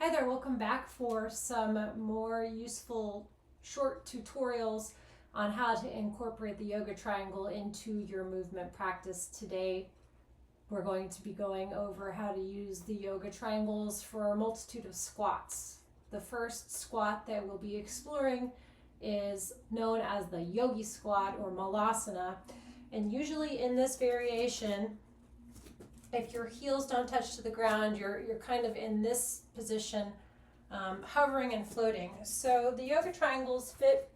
Hi there, welcome back for some more useful short tutorials on how to incorporate the yoga triangle into your movement practice. Today we're going to be going over how to use the yoga triangles for a multitude of squats. The first squat that we'll be exploring is known as the yogi squat or malasana, and usually in this variation, if your heels don't touch to the ground, you're kind of in this position, hovering and floating. So the yoga triangles fit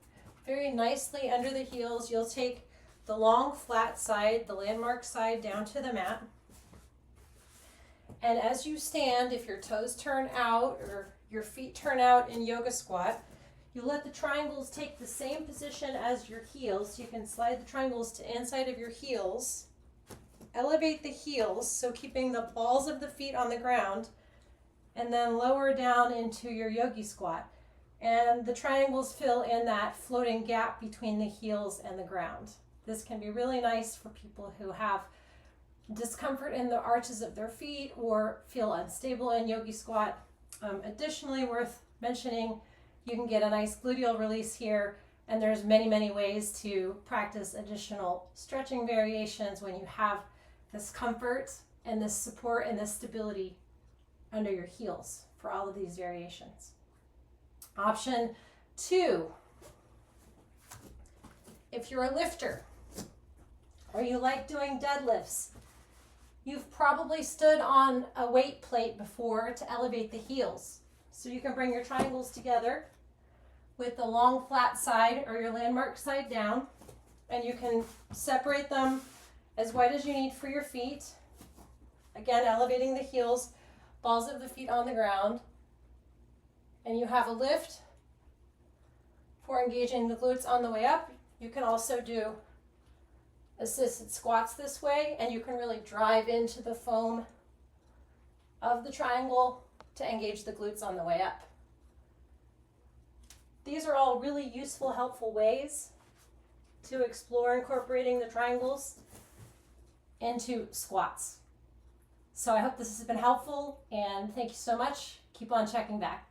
very nicely under the heels. You'll take the long flat side, the landmark side, down to the mat. And as you stand, if your toes turn out or your feet turn out in yoga squat, you let the triangles take the same position as your heels. You can slide the triangles to inside of your heels. Elevate the heels, so keeping the balls of the feet on the ground, and then lower down into your yogi squat. And the triangles fill in that floating gap between the heels and the ground. This can be really nice for people who have discomfort in the arches of their feet or feel unstable in yogi squat. Additionally, worth mentioning, you can get a nice gluteal release here, and there's many ways to practice additional stretching variations when you have this comfort and this support and this stability under your heels for all of these variations. Option 2, if you're a lifter or you like doing deadlifts, you've probably stood on a weight plate before to elevate the heels. So you can bring your triangles together with the long flat side or your landmark side down, and you can separate them as wide as you need for your feet. Again, elevating the heels, balls of the feet on the ground. And you have a lift for engaging the glutes on the way up. You can also do assisted squats this way, and you can really drive into the foam of the triangle to engage the glutes on the way up. These are all really useful, helpful ways to explore incorporating the triangles into squats. So I hope this has been helpful, and thank you so much. Keep on checking back.